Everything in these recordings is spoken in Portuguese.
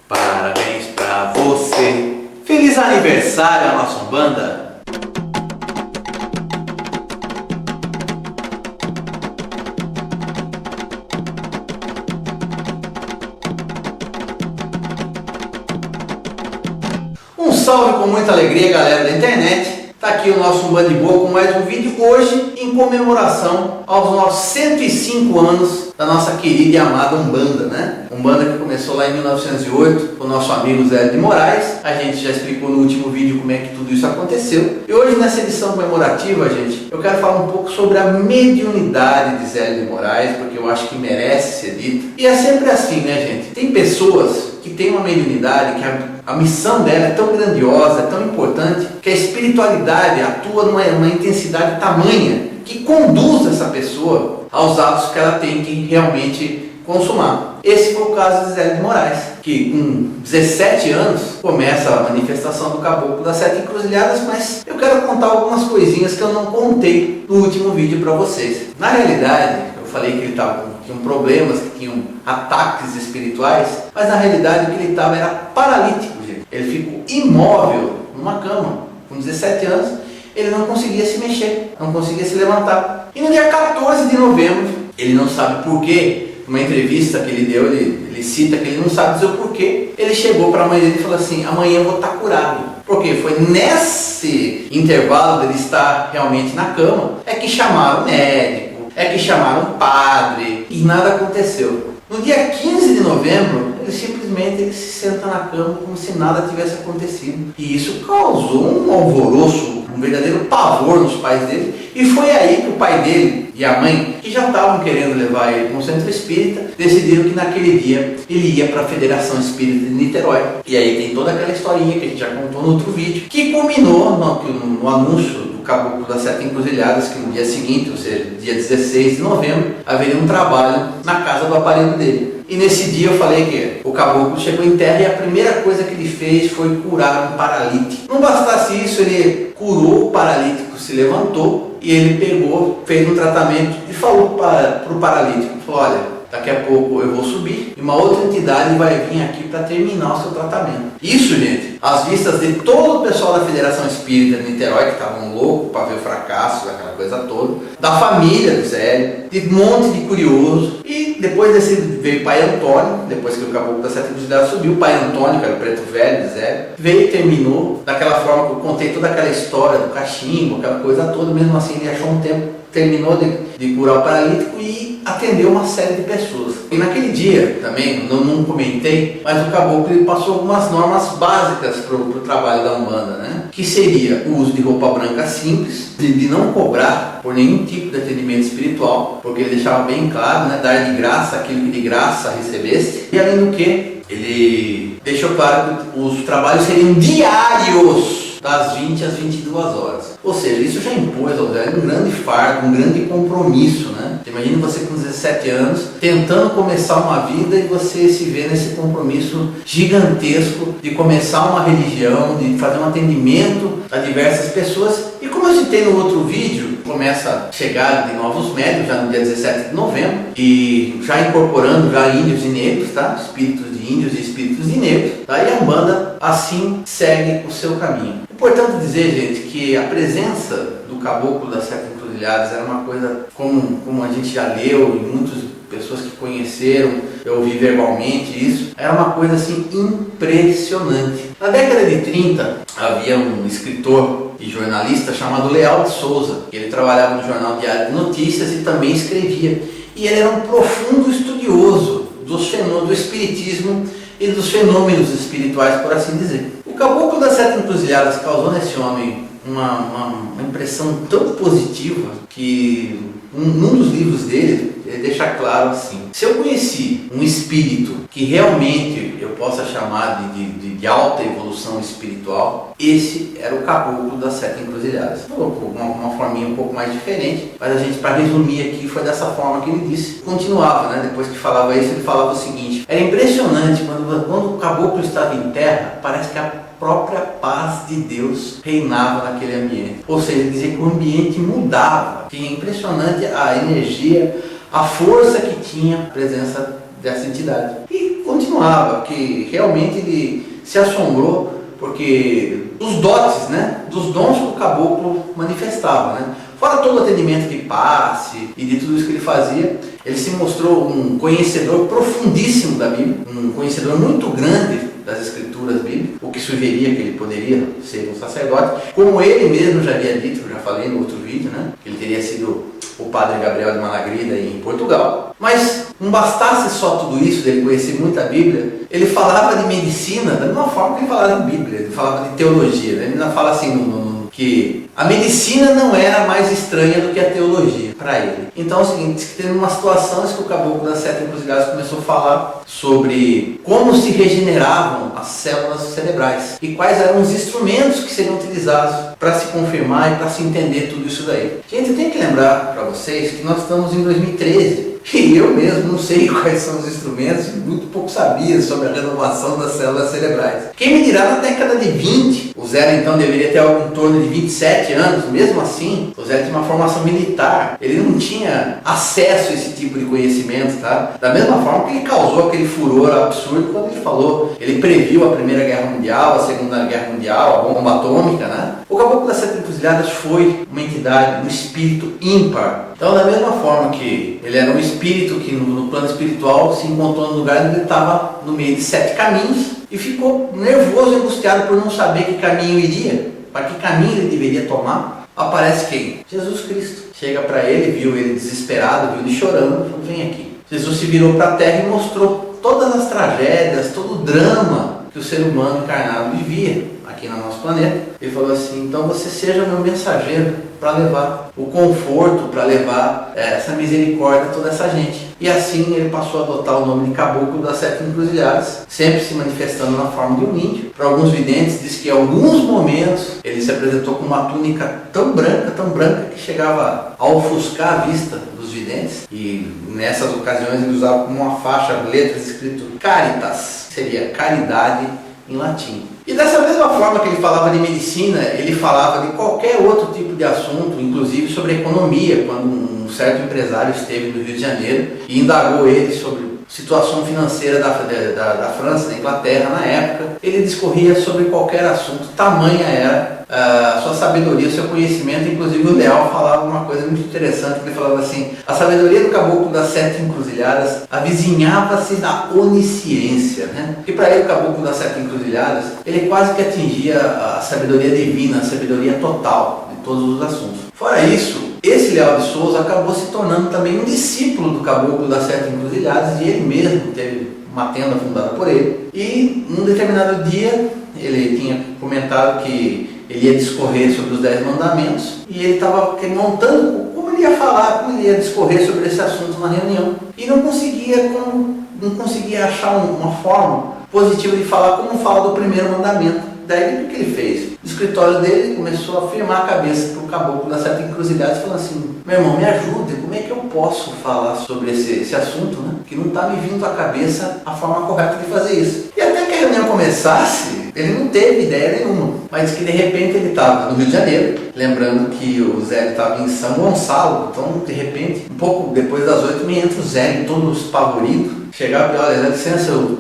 Parabéns pra você. Feliz aniversário à nossa Umbanda. Um salve com muita alegria, galera da internet. Tá aqui o nosso Umbanda de Boa com mais um vídeo hoje em comemoração aos nossos 105 anos da nossa querida e amada Umbanda, né? Umbanda que começou lá em 1908 com o nosso amigo Zélio de Moraes. A gente já explicou no último vídeo como é que tudo isso aconteceu. E hoje nessa edição comemorativa, gente, eu quero falar um pouco sobre a mediunidade de Zélio de Moraes, porque eu acho que merece ser dito. E é sempre assim, né, gente? Tem pessoas que têm uma mediunidade que a missão dela é tão grandiosa, é tão importante, que a espiritualidade atua numa intensidade tamanha que conduz essa pessoa aos atos que ela tem que realmente consumar. Esse foi o caso de Zélio de Moraes, que com 17 anos começa a manifestação do Caboclo das Sete Encruzilhadas, mas eu quero contar algumas coisinhas que eu não contei no último vídeo para vocês. Na realidade, eu falei que ele tinha problemas, que tinham ataques espirituais, mas na realidade o que ele estava era paralítico, gente. Ele ficou imóvel numa cama, com 17 anos, ele não conseguia se mexer, não conseguia se levantar. E no dia 14 de novembro, ele não sabe porquê, numa entrevista que ele deu, ele cita que ele não sabe dizer o porquê, ele chegou para a mãe dele e falou assim: amanhã eu vou estar curado. Porque foi nesse intervalo dele estar realmente na cama, é que chamaram o médico, é que chamaram o padre, e nada aconteceu. No dia 15 de novembro, ele simplesmente se senta na cama como se nada tivesse acontecido. E isso causou um alvoroço, um verdadeiro pavor nos pais dele. E foi aí que o pai dele e a mãe, que já estavam querendo levar ele para um centro espírita, decidiram que naquele dia ele ia para a Federação Espírita de Niterói. E aí tem toda aquela historinha que a gente já contou no outro vídeo, que culminou no anúncio do Caboclo das Sete Encruzilhadas, que no dia seguinte, ou seja, dia 16 de novembro, haveria um trabalho na casa do aparelho dele. E nesse dia eu falei que o caboclo chegou em terra e a primeira coisa que ele fez foi curar um paralítico. Não bastasse isso, ele curou o paralítico, se levantou e ele pegou, fez um tratamento e falou para o paralítico, falou: olha, daqui a pouco eu vou subir e uma outra entidade vai vir aqui para terminar o seu tratamento. Isso, gente, às vistas de todo o pessoal da Federação Espírita de Niterói, que estavam loucos para ver o fracasso, aquela coisa toda, da família do Zélio, de um monte de curioso. E depois desse veio o pai Antônio, depois que o Caboclo das Sete Encruzilhadas subiu, o pai Antônio, que era o preto velho do Zélio, veio e terminou daquela forma que eu contei toda aquela história do cachimbo, aquela coisa toda. Mesmo assim ele achou um tempo, terminou de curar o paralítico e atendeu uma série de pessoas. E naquele dia também, não comentei, mas o caboclo ele passou algumas normas básicas para o trabalho da Umbanda, né? Que seria o uso de roupa branca simples, de não cobrar por nenhum tipo de atendimento espiritual, porque ele deixava bem claro, né? Dar de graça aquilo que de graça recebeste. E além do que, ele deixou claro que os trabalhos seriam diários, das 20 às 22 horas. Ou seja, isso já impôs ao Zélio um grande fardo, um grande compromisso, né? Imagina você com 17 anos, tentando começar uma vida e você se vê nesse compromisso gigantesco de começar uma religião, de fazer um atendimento a diversas pessoas. E como eu citei no outro vídeo, começa a chegar de novos médios já no dia 17 de novembro, e já incorporando já índios e negros, tá? Espíritos de índios e espíritos de negros. Daí a Umbanda assim segue o seu caminho. Importante dizer, gente, que a presença do Caboclo das Sete Encruzilhadas era uma coisa, como a gente já leu e muitas pessoas que conheceram, eu ouvi verbalmente isso, era uma coisa assim impressionante. Na década de 30 havia um escritor e jornalista chamado Leal de Souza. Ele trabalhava no jornal Diário de Notícias e também escrevia. E ele era um profundo estudioso do espiritismo e dos fenômenos espirituais, por assim dizer. O Caboclo das Sete Encruzilhadas causou nesse homem uma impressão tão positiva que num dos livros dele, ele deixa claro assim: se eu conheci um espírito que realmente eu possa chamar de alta evolução espiritual, esse era o Caboclo das Sete Encruzilhadas. Falou uma forminha um pouco mais diferente, mas a gente, para resumir aqui, foi dessa forma que ele disse. Continuava, né? Depois que falava isso, ele falava o seguinte: era impressionante quando o Caboclo estava em terra, parece que a própria paz de Deus reinava naquele ambiente. Ou seja, dizer que o ambiente mudava. Que é impressionante a energia, a força que tinha a presença dessa entidade. E continuava insinuava, que realmente ele se assombrou porque dos dotes, né, dos dons que o caboclo manifestava, né? Fora todo o atendimento de passe e de tudo isso que ele fazia, ele se mostrou um conhecedor profundíssimo da Bíblia, um conhecedor muito grande das escrituras bíblicas, o que sugeria que ele poderia ser um sacerdote, como ele mesmo já havia dito, eu já falei no outro vídeo, né, que ele teria sido o padre Gabriel de Malagrida em Portugal. Mas não bastasse só tudo isso, dele conhecer muito a Bíblia, ele falava de medicina da mesma forma que ele falava de Bíblia, ele falava de teologia, né? Ele ainda fala assim que a medicina não era mais estranha do que a teologia para ele. Então é o seguinte, teve uma situação que o caboclo das 7 encruzilhadas começou a falar sobre como se regeneravam as células cerebrais e quais eram os instrumentos que seriam utilizados para se confirmar e para se entender tudo isso daí. Gente, eu tenho que lembrar para vocês que nós estamos em 2013 e eu mesmo não sei quais são os instrumentos, muito pouco sabia sobre a renovação das células cerebrais. Quem me dirá na década de 20, o Zé então deveria ter algo em torno de 27 anos, mesmo assim, o Zé tinha uma formação militar, ele não tinha acesso a esse tipo de conhecimento, tá? Da mesma forma que ele causou aquele furor absurdo quando ele falou, ele previu a Primeira Guerra Mundial, a Segunda Guerra Mundial, a bomba atômica, né? O Caboclo das 7 Encruzilhadas foi uma entidade, um espírito ímpar. Então, da mesma forma que ele era um espírito que no plano espiritual se encontrou no lugar onde ele estava no meio de 7 caminhos e ficou nervoso e angustiado por não saber que caminho iria, para que caminho ele deveria tomar. Aparece quem? Jesus Cristo. Chega para ele, viu ele desesperado, viu ele chorando, falou, vem aqui. Jesus se virou para a terra e mostrou todas as tragédias, todo o drama que o ser humano encarnado vivia aqui no nosso planeta. Ele falou assim, então você seja meu mensageiro para levar o conforto, para levar essa misericórdia a toda essa gente. E assim ele passou a adotar o nome de Caboclo das 7 Encruzilhadas, sempre se manifestando na forma de um índio. Para alguns videntes, diz que em alguns momentos ele se apresentou com uma túnica tão branca, que chegava a ofuscar a vista dos videntes. E nessas ocasiões ele usava como uma faixa, letras escrito Caritas, seria caridade em latim. E dessa mesma forma que ele falava de medicina, ele falava de qualquer outro tipo de assunto, inclusive sobre economia, quando um certo empresário esteve no Rio de Janeiro e indagou ele sobre a situação financeira da França, da Inglaterra na época. Ele discorria sobre qualquer assunto, tamanha era a sua sabedoria, o seu conhecimento. Inclusive o Leal falava uma coisa muito interessante, que ele falava assim, a sabedoria do Caboclo das 7 Encruzilhadas avizinhava-se da onisciência, né? E para ele o Caboclo das 7 Encruzilhadas, ele quase que atingia a sabedoria divina, a sabedoria total de todos os assuntos. Fora isso, esse Leal de Souza acabou se tornando também um discípulo do Caboclo das 7 Encruzilhadas, e ele mesmo teve uma tenda fundada por ele. E num determinado dia, ele tinha comentado que ele ia discorrer sobre os 10 mandamentos, e ele estava montando como ele ia falar, como ele ia discorrer sobre esse assunto na reunião, e não conseguia achar uma forma positiva de falar como fala do primeiro mandamento. Daí o que ele fez? No escritório dele, começou a firmar a cabeça para o Caboclo das 7 Encruzilhadas, falando assim, meu irmão, me ajuda, como é que eu posso falar sobre esse assunto, né? Que não está me vindo à cabeça a forma correta de fazer isso. E até que a reunião começasse, ele não teve ideia nenhuma, mas que de repente ele estava no Rio de Janeiro, lembrando que o Zé estava em São Gonçalo, então de repente, um pouco depois das 8, me entra o Zé, todo espavorido, chegava e olha, dá licença, eu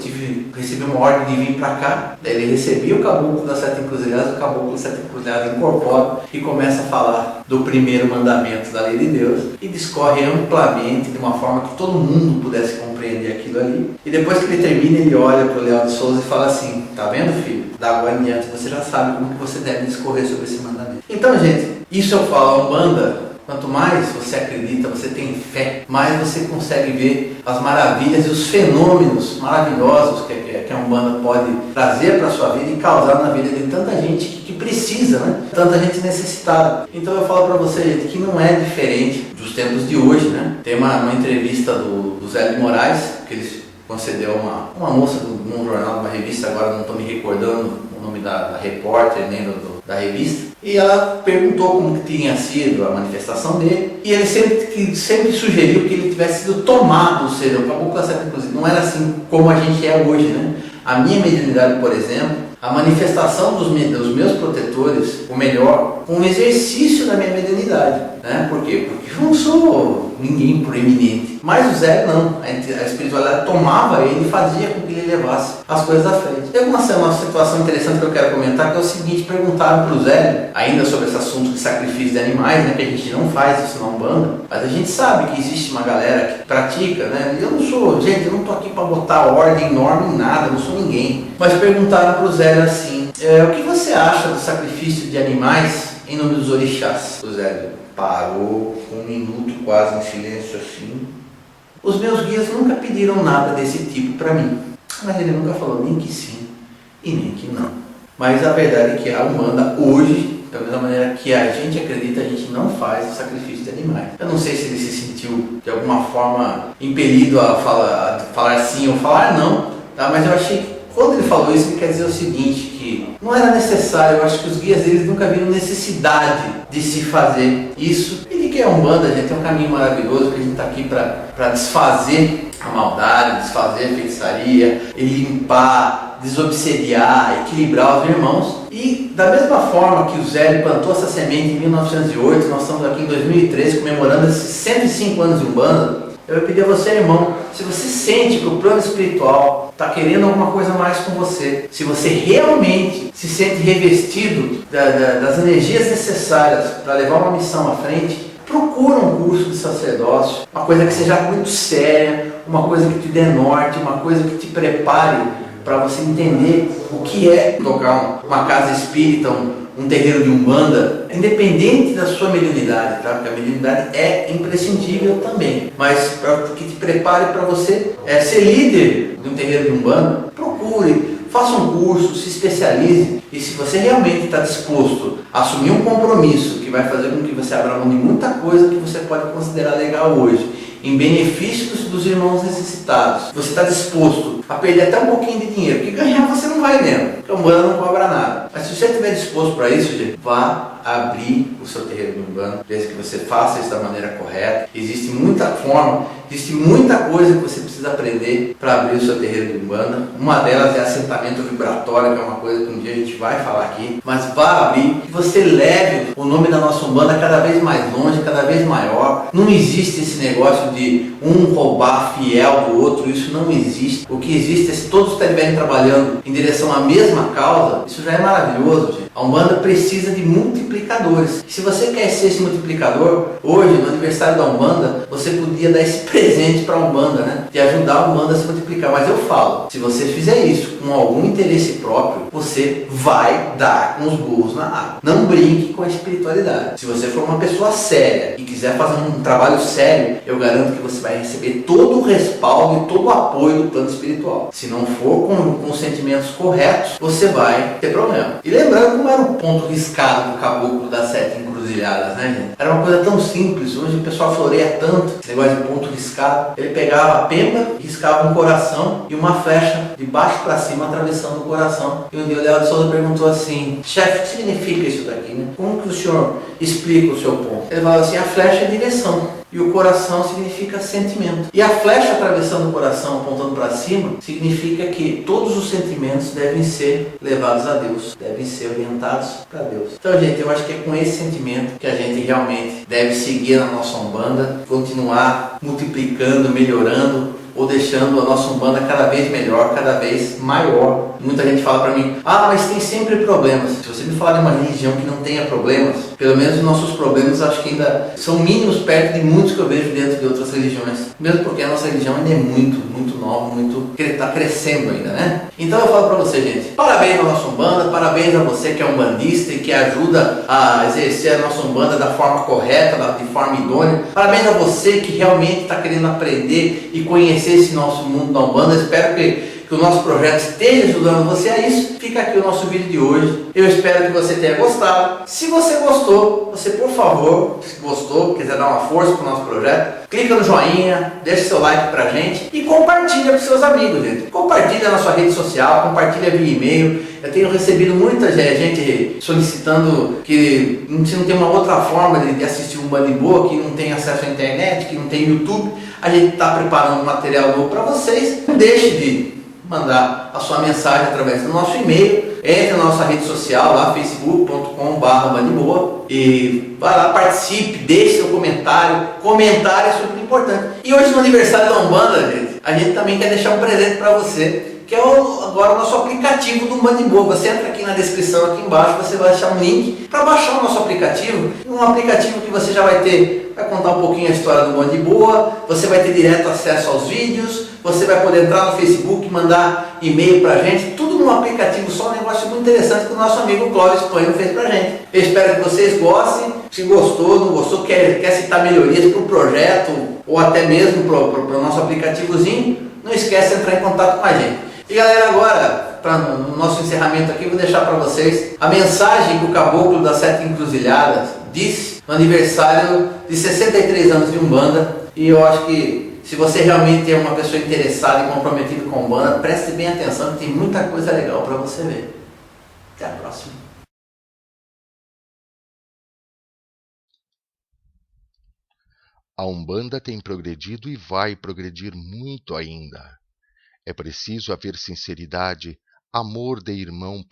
recebi uma ordem de vir para cá. Daí ele recebia o Caboclo das 7 Encruzilhadas, o Caboclo das 7 Encruzilhadas incorpora e começa a falar do primeiro mandamento da lei de Deus e discorre amplamente, de uma forma que todo mundo pudesse compreender aquilo ali. E depois que ele termina, ele olha para o Leal de Souza e fala assim, tá vendo, filho? Da agora em diante você já sabe como que você deve discorrer sobre esse mandamento. Então, gente, isso eu falo, a Umbanda, quanto mais você acredita, você tem fé, mais você consegue ver as maravilhas e os fenômenos maravilhosos que a Umbanda pode trazer para a sua vida e causar na vida de tanta gente que precisa, né? Tanta gente necessitada. Então eu falo para você, gente, que não é diferente dos tempos de hoje, né? Tem uma entrevista do Zé de Moraes, que ele concedeu uma moça num jornal, numa revista, agora não estou me recordando o nome da repórter, nem da revista, e ela perguntou como que tinha sido a manifestação dele, e ele sempre sugeriu que ele tivesse sido tomado, ou seja, o Caboclo das 7 Encruzilhadas não era assim como a gente é hoje, né? A minha mediunidade, por exemplo, a manifestação dos meus protetores, o melhor, um exercício da minha mediunidade, né? Por quê? Porque eu não sou ninguém proeminente, Mas o Zélio não, a espiritualidade tomava ele e fazia com que ele levasse as coisas à frente. Tem uma situação interessante que eu quero comentar, que é o seguinte: perguntaram para o Zélio, ainda sobre esse assunto de sacrifício de animais, né, que a gente não faz isso na Umbanda, mas a gente sabe que existe uma galera que pratica, né? Eu não sou, gente, eu não tô aqui para botar ordem, norma em nada, eu não sou ninguém. Mas perguntaram para o Zélio assim: o que você acha do sacrifício de animais em nome dos orixás? O Zélio parou, um minuto quase em silêncio assim. Os meus guias nunca pediram nada desse tipo para mim, mas ele nunca falou nem que sim e nem que não. Mas a verdade é que a Umbanda hoje, da mesma maneira que a gente acredita, a gente não faz o sacrifício de animais. Eu não sei se ele se sentiu de alguma forma impelido a falar sim ou falar não, tá? Mas eu achei que quando ele falou isso, ele quer dizer o seguinte, que não era necessário. Eu acho que os guias deles nunca viram necessidade de se fazer isso. E de que a Umbanda, gente, é um caminho maravilhoso, que a gente está aqui para desfazer a maldade, desfazer a feitiçaria, e limpar, desobsediar, equilibrar os irmãos. E da mesma forma que o Zélio plantou essa semente em 1908, nós estamos aqui em 2013 comemorando esses 105 anos de Umbanda. Eu vou pedir a você, irmão, se você sente que o plano espiritual está querendo alguma coisa mais com você, se você realmente se sente revestido das energias necessárias para levar uma missão à frente, procura um curso de sacerdócio, uma coisa que seja muito séria, uma coisa que te dê norte, uma coisa que te prepare para você entender o que é tocar uma casa espírita, um terreiro de Umbanda, independente da sua mediunidade, tá? Porque a mediunidade é imprescindível também, mas para que te prepare para você ser líder de um terreiro de Umbanda, procure, faça um curso, se especialize, e se você realmente está disposto a assumir um compromisso que vai fazer com que você abra mão de muita coisa que você pode considerar legal hoje, em benefício dos irmãos necessitados, você está disposto a perder até um pouquinho de dinheiro, porque ganhar você não vai mesmo, porque a Umbanda não cobra nada. Mas se você estiver disposto para isso, gente, vá abrir o seu terreiro de Umbanda, desde que você faça isso da maneira correta. Existe muita forma, existe muita coisa que você precisa aprender para abrir o seu terreiro de Umbanda. Uma delas é assentamento vibratório, que é uma coisa que um dia a gente vai falar aqui, mas vá abrir, que você leve o nome da nossa Umbanda cada vez mais longe, cada vez maior. Não existe esse negócio de um roubar fiel do outro, isso não existe. O que existe é, se todos estiverem trabalhando em direção à mesma causa, isso já é maravilhoso, gente. A Umbanda precisa de multiplicadores. Se você quer ser esse multiplicador, hoje, no aniversário da Umbanda, você podia dar esse presente para a Umbanda, né? De ajudar a Umbanda a se multiplicar. Mas eu falo, se você fizer isso com algum interesse próprio, você vai dar com os burros na água. Não brinque com a espiritualidade. Se você for uma pessoa séria e quiser fazer um trabalho sério, eu garanto que você vai receber todo o respaldo e todo o apoio do plano espiritual. Se não for com os sentimentos corretos, você vai ter problema. E lembrando como era o ponto riscado do caboclo das 7 encruzilhadas, né, gente? Era uma coisa tão simples. Hoje o pessoal floreia tanto esse negócio de ponto riscado. Ele pegava a pemba, riscava um coração e uma flecha de baixo para cima atravessando o coração. E um dia o Léo de Souza perguntou assim: chefe, o que significa isso daqui, né? Como que o senhor explica o seu ponto? Ele falou assim: a flecha é direção. E o coração significa sentimento. E a flecha atravessando o coração, apontando para cima, significa que todos os sentimentos devem ser levados a Deus, devem ser orientados para Deus. Então, gente, eu acho que é com esse sentimento que a gente realmente deve seguir na nossa Umbanda, continuar multiplicando, melhorando, ou deixando a nossa Umbanda cada vez melhor, cada vez maior. Muita gente fala para mim: ah, mas tem sempre problemas. Se você me falar de uma religião que não tenha problemas, pelo menos os nossos problemas acho que ainda são mínimos perto de muitos que eu vejo dentro de outras religiões. Mesmo porque a nossa religião ainda é muito nova, que está crescendo ainda, né? Então eu falo para você, gente, parabéns à nossa Umbanda, parabéns a você que é umbandista e que ajuda a exercer a nossa Umbanda da forma correta, de forma idônea. Parabéns a você que realmente está querendo aprender e conhecer esse nosso mundo da Umbanda. Espero que o nosso projeto esteja ajudando você a isso. Fica aqui o nosso vídeo de hoje. Eu espero que você tenha gostado. Se você gostou, você, por favor, se gostou, quiser dar uma força para o nosso projeto, clica no joinha, deixa seu like pra gente e compartilha com seus amigos, gente. Compartilha na sua rede social, compartilha via e-mail. Eu tenho recebido muita gente solicitando que se não tem uma outra forma de assistir um Umbanda Boa, que não tem acesso à internet, que não tem YouTube, a gente está preparando material novo para vocês. Não deixe de mandar a sua mensagem através do nosso e-mail, entre na nossa rede social lá, facebook.com/bandiboa, e vai lá, participe, deixe seu comentário. Comentário é super importante. E hoje no aniversário da Umbanda, gente, a gente também quer deixar um presente para você, que é agora o nosso aplicativo do Umbanda de Boa. Você entra aqui na descrição, aqui embaixo, você vai achar um link para baixar o nosso aplicativo. Um aplicativo que você já vai contar um pouquinho a história do Umbanda de Boa, você vai ter direto acesso aos vídeos, você vai poder entrar no Facebook, mandar e-mail pra gente, tudo num aplicativo só, um negócio muito interessante que o nosso amigo Clóvis Coelho fez pra gente. Eu espero que vocês gostem. Se gostou, não gostou, quer citar melhorias para o projeto ou até mesmo para o nosso aplicativozinho, não esquece de entrar em contato com a gente. E galera, agora, no nosso encerramento aqui, vou deixar para vocês a mensagem que o Caboclo das Sete Encruzilhadas disse no aniversário de 63 anos de Umbanda. E eu acho que se você realmente é uma pessoa interessada e comprometida com a Umbanda, preste bem atenção que tem muita coisa legal para você ver. Até a próxima. A Umbanda tem progredido e vai progredir muito ainda. É preciso haver sinceridade, amor de irmão,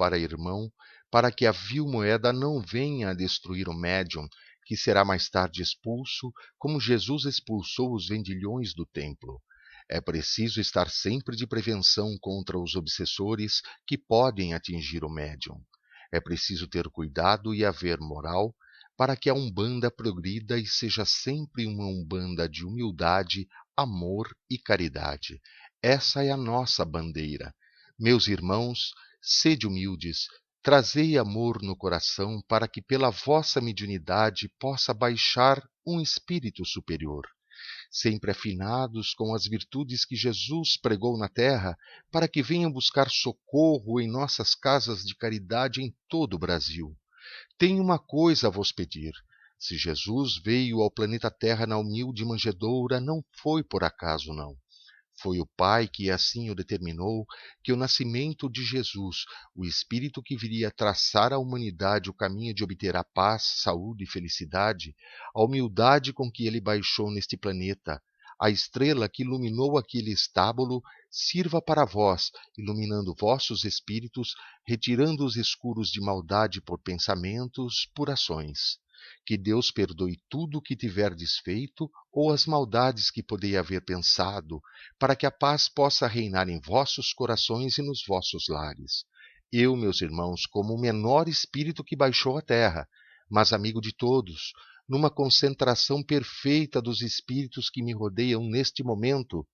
para que a vil moeda não venha a destruir o médium, que será mais tarde expulso, como Jesus expulsou os vendilhões do templo. É preciso estar sempre de prevenção contra os obsessores que podem atingir o médium. É preciso ter cuidado e haver moral, para que a Umbanda progrida e seja sempre uma Umbanda de humildade, amor e caridade. Essa é a nossa bandeira. Meus irmãos, sede humildes, trazei amor no coração para que pela vossa mediunidade possa baixar um espírito superior, sempre afinados com as virtudes que Jesus pregou na terra, para que venham buscar socorro em nossas casas de caridade em todo o Brasil. Tenho uma coisa a vos pedir. Se Jesus veio ao planeta Terra na humilde manjedoura, não foi por acaso, não. Foi o Pai que assim o determinou, que o nascimento de Jesus, o Espírito que viria traçar à humanidade o caminho de obter a paz, saúde e felicidade, a humildade com que ele baixou neste planeta, a estrela que iluminou aquele estábulo, sirva para vós, iluminando vossos espíritos, retirando os escuros de maldade por pensamentos, por ações. Que Deus perdoe tudo o que tiverdes feito ou as maldades que podeis haver pensado, para que a paz possa reinar em vossos corações e nos vossos lares. Eu, meus irmãos, como o menor espírito que baixou à terra, mas amigo de todos, numa concentração perfeita dos espíritos que me rodeiam neste momento,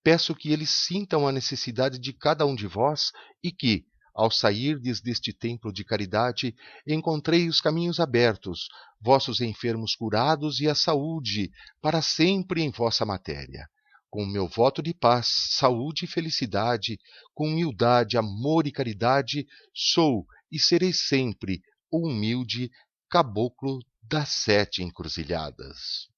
peço que eles sintam a necessidade de cada um de vós e que, ao sairdes deste templo de caridade, encontrei os caminhos abertos, vossos enfermos curados e a saúde para sempre em vossa matéria. Com o meu voto de paz, saúde e felicidade, com humildade, amor e caridade, sou e serei sempre o humilde Caboclo das Sete Encruzilhadas.